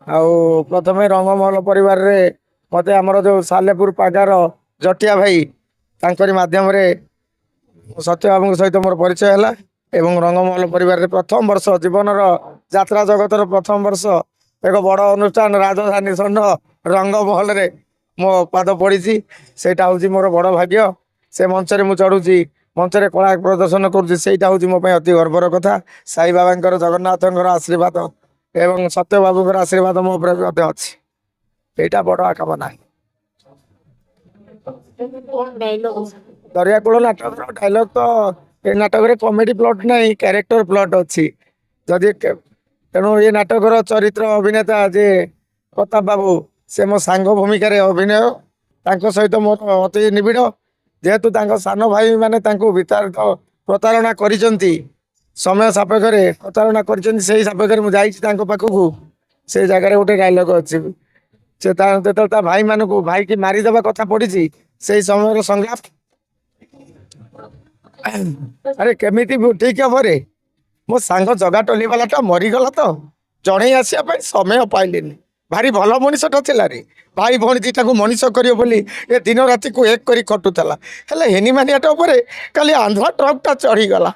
ଆଉ ପ୍ରଥମେ ରଙ୍ଗମହଲ ପରିବାରରେ ମୋତେ ଆମର ଯେଉଁ ସାଲେପୁର ପାଗାର ଜଟିଆ ଭାଇ ତାଙ୍କରି ମାଧ୍ୟମରେ ସତ୍ୟ ବାବୁଙ୍କ ସହିତ ମୋର ପରିଚୟ ହେଲା ଏବଂ ରଙ୍ଗମହଲ ପରିବାରରେ ପ୍ରଥମ ବର୍ଷ ଜୀବନର ଯାତ୍ରା ଜଗତର ପ୍ରଥମ ବର୍ଷ ଏକ ବଡ଼ ଅନୁଷ୍ଠାନ ରାଜଧାନୀ ଷଣ୍ଢ ରଙ୍ଗମହଲରେ ମୋ ପାଦ ପଡ଼ିଛି। ସେଇଟା ହେଉଛି ମୋର ବଡ଼ ଭାଗ୍ୟ। ସେ ମଞ୍ଚରେ ମୁଁ ଚଢ଼ୁଛି, ମଞ୍ଚରେ କଳା ପ୍ରଦର୍ଶନ କରୁଛି, ସେଇଟା ହେଉଛି ମୋ ପାଇଁ ଅତି ଗର୍ବର କଥା। ସାଇ ବାବାଙ୍କର ଜଗନ୍ନାଥଙ୍କର ଆଶୀର୍ବାଦ ଏବଂ ସତ୍ୟ ବାବୁଙ୍କର ଆଶୀର୍ବାଦ ମୋ ଉପରେ ମଧ୍ୟ ଅଛି। ଏଇଟା ବଡ଼ କାମନା। ଦରିଆକୂଳ ନାଟକର ଡାଇଲଗ ତ ଏ ନାଟକରେ କମେଡି ପ୍ଲଟ୍ ନାହିଁ, କ୍ୟାରେକ୍ଟର ପ୍ଲଟ୍ ଅଛି। ଯଦି ତେଣୁ ଏ ନାଟକର ଚରିତ୍ର ଅଭିନେତା ଯେ ପ୍ରତାପ ବାବୁ, ସେ ମୋ ସାଙ୍ଗ ଭୂମିକାରେ ଅଭିନୟ, ତାଙ୍କ ସହିତ ମୋର ଅତି ନିବିଡ଼। ଯେହେତୁ ତାଙ୍କ ସାନ ଭାଇମାନେ ତାଙ୍କୁ ପ୍ରତାରଣା କରିଛନ୍ତି, ସମୟ ସାପେକ୍ଷରେ ପ୍ରତାରଣା କରିଛନ୍ତି, ସେଇ ସାପେକ୍ଷରେ ମୁଁ ଯାଇଛି ତାଙ୍କ ପାଖକୁ। ସେଇ ଜାଗାରେ ଗୋଟେ ଡାଇଲଗ ଅଛି, ସେ ଯେତେବେଳେ ତା ଭାଇମାନଙ୍କୁ ଭାଇକି ମାରିଦେବା କଥା ପଡ଼ିଛି, ସେଇ ସମୟର ସଂଗ୍ରାମ। ଆରେ କେମିତି ଠିକ ହବରେ ମୋ ସାଙ୍ଗ ଜଗା ଟୋଲିବାଲାଟା ମରିଗଲା ତ ଜଣେଇ ଆସିବା ପାଇଁ ସମୟ ପାଇଲିନି। ଭାରି ଭଲ ମଣିଷଟା ଥିଲା ରେ। ଭାଇ ଭଉଣୀ ଦିଟାକୁ ମଣିଷ କରିବ ବୋଲି ଏ ଦିନ ରାତିକୁ ଏକ କରି ଖଟୁଥିଲା। ହେଲେ ହେନିମାନିଆଟା ଉପରେ କାଲି ଆନ୍ଧ୍ରା ଟ୍ରକଟା ଚଢ଼ିଗଲା।